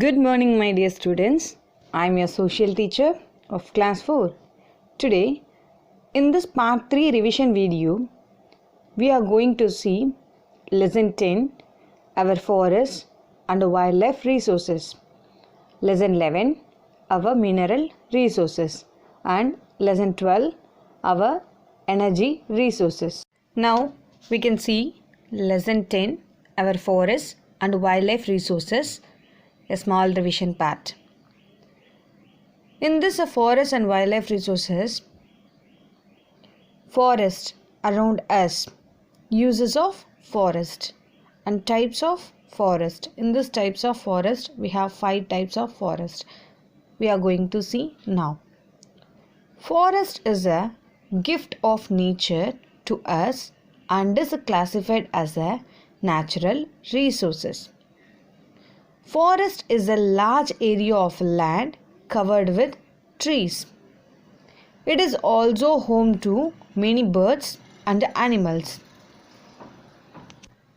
Good morning, my dear students. I am your social teacher of Class 4. Today, in this Part 3 revision video, we are going to see Lesson 10, our Forest and Wildlife Resources, Lesson 11, our Mineral Resources, and Lesson 12, our Energy Resources. Now, we can see Lesson 10, our Forest and Wildlife Resources, a small revision part. In this forest and wildlife resources, forest around us, uses of forest and types of forest. In this types of forest, we have 5 types of forest. We are going to see now. Forest is a gift of nature to us and is classified as a natural resources. Forest is a large area of land covered with trees. It is also home to many birds and animals.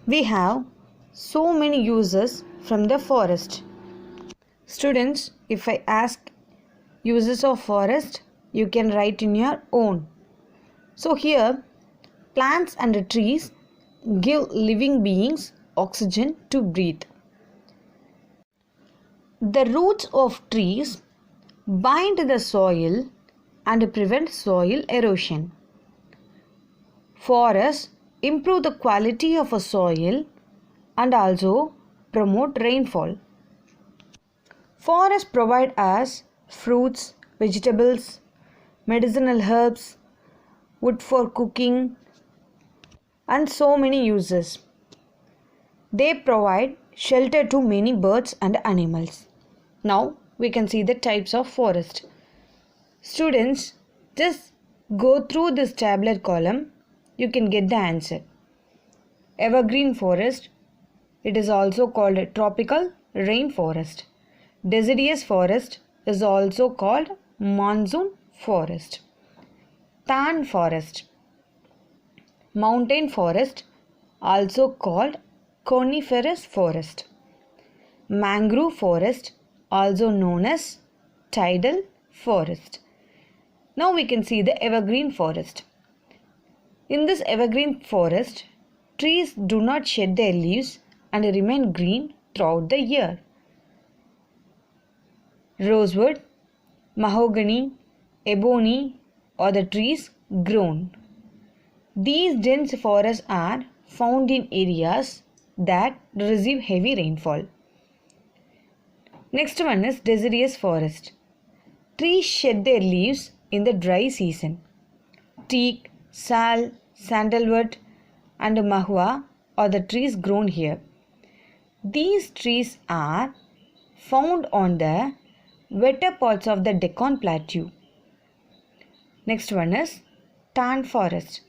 We have so many uses from the forest. Students, if I ask uses of forest, you can write in your own. So here, plants and trees give living beings oxygen to breathe. The roots of trees bind the soil and prevent soil erosion. Forests improve the quality of a soil and also promote rainfall. Forests provide us fruits, vegetables, medicinal herbs, wood for cooking, and so many uses. They provide shelter to many birds and animals. Now we can see the types of forest. Students, just go through this tabular column. You can get the answer. Evergreen forest. It is also called tropical rainforest. Deciduous forest is also called monsoon forest. Tan forest. Mountain forest, also called coniferous forest. Mangrove forest, also known as tidal forest. Now we can see the evergreen forest. In this evergreen forest, trees do not shed their leaves and remain green throughout the year. Rosewood, mahogany, ebony are the trees grown. These dense forests are found in areas that receive heavy rainfall. Next one is deciduous forest. Trees shed their leaves in the dry season. Teak, sal, sandalwood and mahua are the trees grown here. These trees are found on the wetter parts of the Deccan Plateau. Next one is tan forest.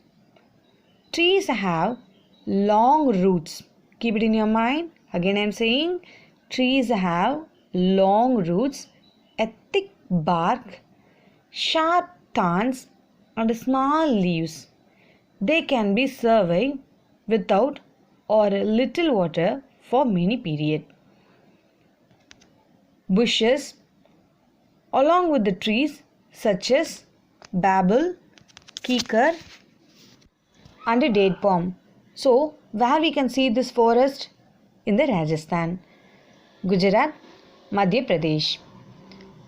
Trees have long roots. Keep it in your mind. Again I am saying trees have long roots, a thick bark, sharp thorns and small leaves. They can be survived without or little water for many periods. Bushes along with the trees such as babul, kikar and date palm. So where we can see this forest? In the Rajasthan, Gujarat, Madhya Pradesh.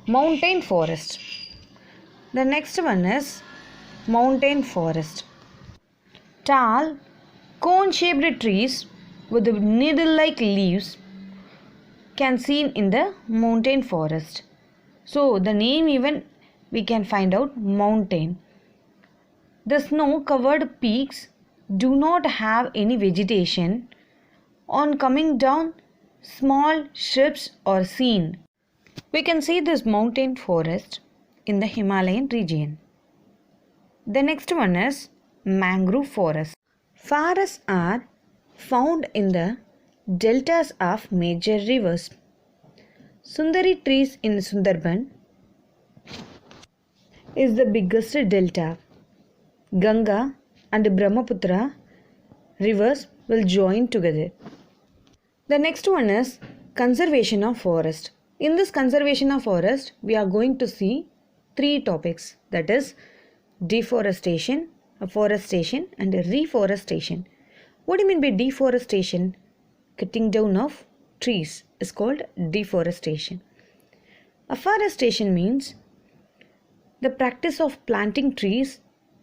Mountain forest. The next one is mountain forest. Tall, cone-shaped trees with needle-like leaves can seen in the mountain forest. So the name even we can find out mountain. The snow-covered peaks do not have any vegetation. On coming down, small shrubs are seen. We can see this mountain forest in the Himalayan region. The next one is mangrove forest. Forests are found in the deltas of major rivers. Sundari trees in Sundarban is the biggest delta. Ganga and Brahmaputra rivers will join together. The next one is conservation of forest. In this conservation of forest, we are going to see three topics, that is deforestation, afforestation and reforestation. What do you mean by deforestation? Cutting down of trees is called deforestation. Afforestation means the practice of planting trees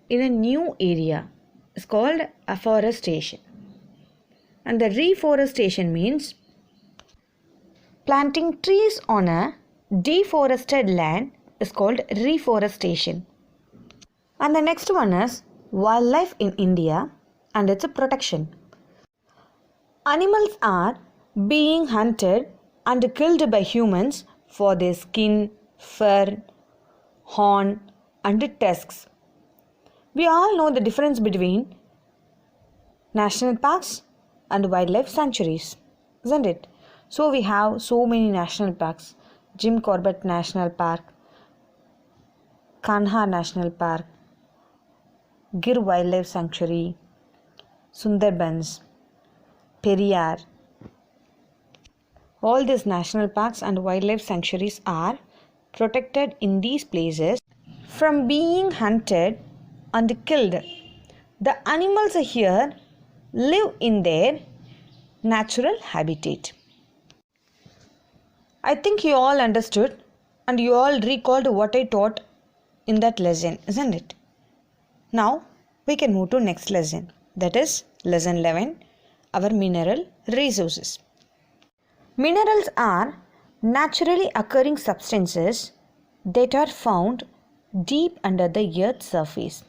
in a new area is called afforestation. And the reforestation means planting trees on a deforested land is called reforestation. And the next one is wildlife in India and its protection. Animals are being hunted and killed by humans for their skin, fur, horn and tusks. We all know the difference between national parks and wildlife sanctuaries, isn't it? So we have so many national parks. Jim Corbett National Park, Kanha National Park, Gir Wildlife Sanctuary, Sundarbans, Periyar. All these national parks and wildlife sanctuaries are protected in these places from being hunted and killed. The animals here live in their natural habitat. I think you all understood and you all recalled what I taught in that lesson, isn't it? Now we can move to next lesson, that is lesson 11, our mineral resources. Minerals are naturally occurring substances that are found deep under the earth's surface.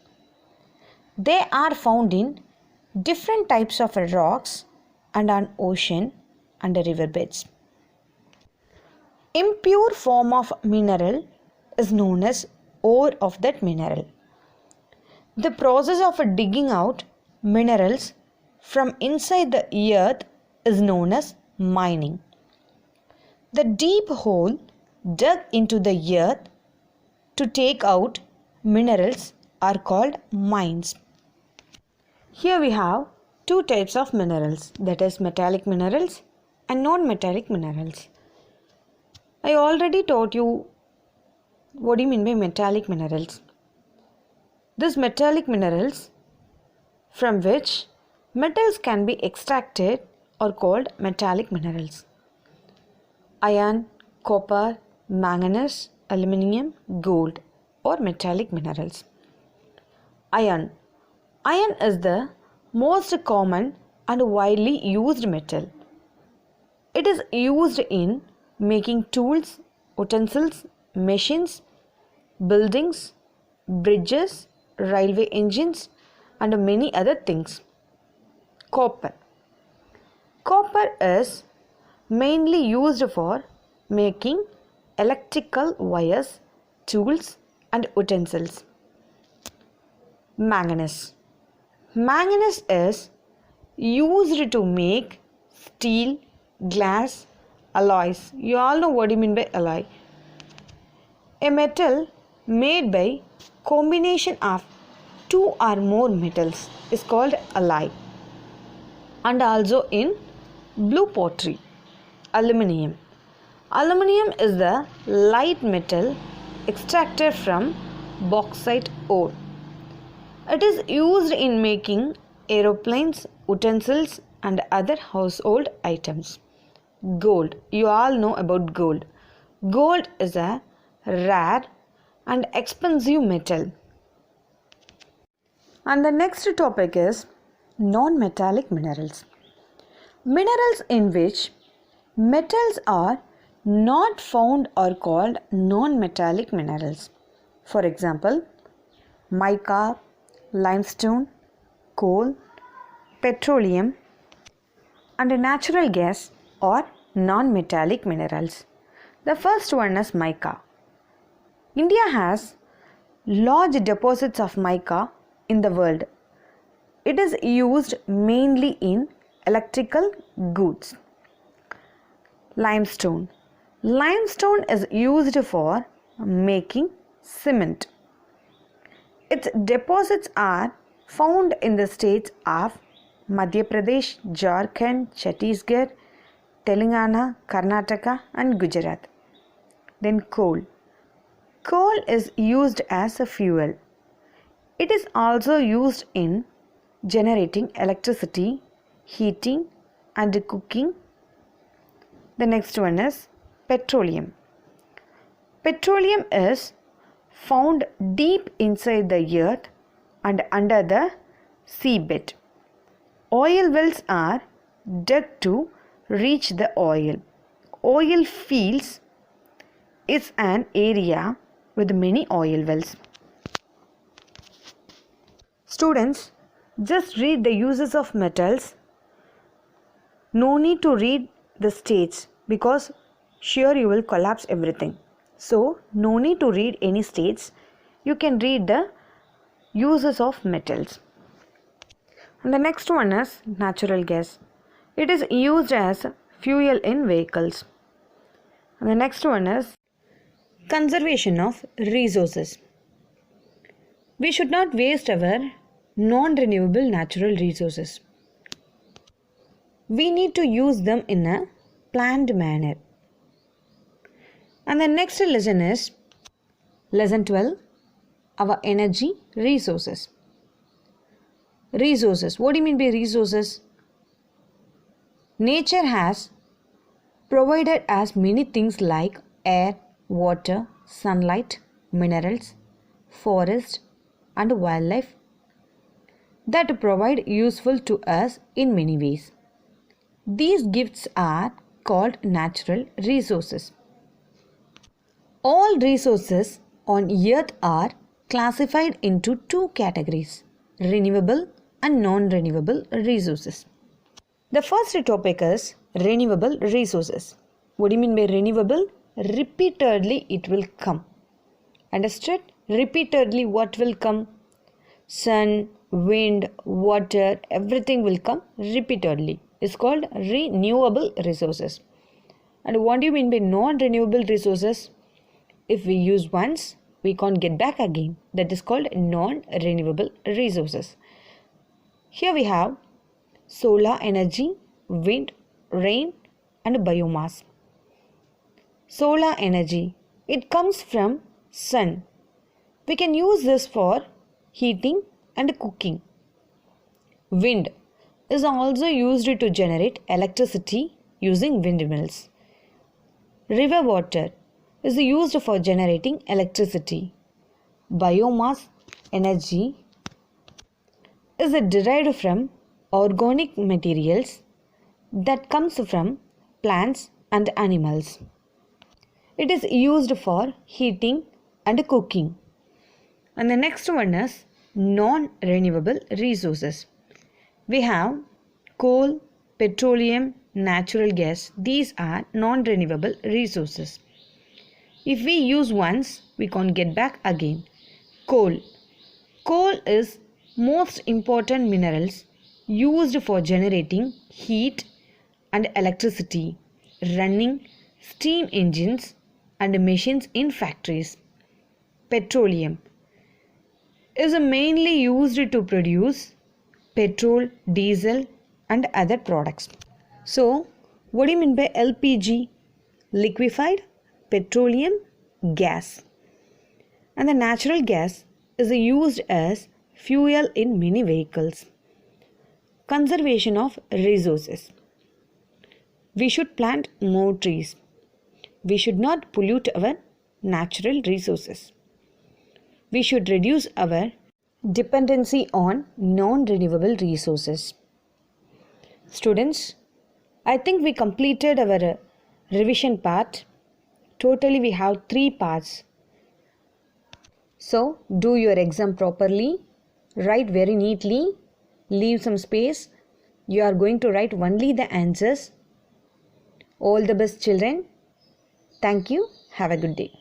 They are found in different types of rocks and on ocean and riverbeds. Impure form of mineral is known as ore of that mineral. The process of digging out minerals from inside the earth is known as mining. The deep hole dug into the earth to take out minerals are called mines. Here we have two types of minerals, that is metallic minerals and non-metallic minerals. I already taught you what do you mean by metallic minerals. These metallic minerals from which metals can be extracted are called metallic minerals. Iron, copper, manganese, aluminium, gold or metallic minerals. Iron. Iron is the most common and widely used metal. It is used in making tools, utensils, machines, buildings, bridges, railway engines and many other things. Copper. Copper is mainly used for making electrical wires, tools and utensils. Manganese. Manganese is used to make steel, glass, alloys. You all know what do you mean by alloy. A metal made by combination of two or more metals is called alloy. And also in blue pottery. Aluminium. Aluminium is the light metal extracted from bauxite ore. It is used in making aeroplanes, utensils and other household items. Gold. You all know about gold. Gold is a rare and expensive metal. And the next topic is non-metallic minerals. Minerals in which metals are not found are called non-metallic minerals. For example, mica, limestone, coal, petroleum and natural gas are non-metallic minerals. The first one is mica. India has large deposits of mica in the world. It is used mainly in electrical goods. Limestone. Limestone is used for making cement. Its deposits are found in the states of Madhya Pradesh, Jharkhand, Chhattisgarh, Telangana, Karnataka and Gujarat. Then coal. Coal is used as a fuel. It is also used in generating electricity, heating and cooking. The next one is petroleum. Petroleum is found deep inside the earth and under the seabed. Oil wells are dug to reach the oil. Oil fields is an area with many oil wells. Students, just read the uses of metals. No need to read the states because sure you will collapse everything. So, no need to read any states. You can read the uses of metals. And the next one is natural gas. It is used as fuel in vehicles. And the next one is conservation of resources. We should not waste our non-renewable natural resources. We need to use them in a planned manner. And the next lesson is lesson 12, our energy resources. Resources. What do you mean by resources? Nature has provided us many things like air, water, sunlight, minerals, forest and wildlife that provide useful to us in many ways. These gifts are called natural resources. All resources on earth are classified into two categories, renewable and non-renewable resources. The first topic is renewable resources. What do you mean by renewable? Repeatedly it will come. Understood? Repeatedly what will come? Sun, wind, water, everything will come repeatedly. It's called renewable resources. And what do you mean by non-renewable resources? If we use once, we can't get back again. That is called non-renewable resources. Here we have solar energy, wind, rain and biomass. Solar energy. It comes from sun. We can use this for heating and cooking. Wind is also used to generate electricity using windmills. River water is used for generating electricity. Biomass energy is derived from organic materials that comes from plants and animals. It is used for heating and cooking. And the next one is non-renewable resources. We have coal, petroleum, natural gas. These are non-renewable resources. If we use once, we can't get back again. Coal. Coal is most important minerals used for generating heat and electricity, running steam engines and machines in factories. Petroleum is mainly used to produce petrol, diesel and other products. So, what do you mean by LPG? Liquefied petroleum gas. And the natural gas is used as fuel in many vehicles. Conservation of resources. We should plant more trees. We should not pollute our natural resources. We should reduce our dependency on non-renewable resources. Students, I think we completed our revision part. Totally we have 3 parts. So, do your exam properly. Write very neatly. Leave some space. You are going to write only the answers. All the best, children. Thank you. Have a good day.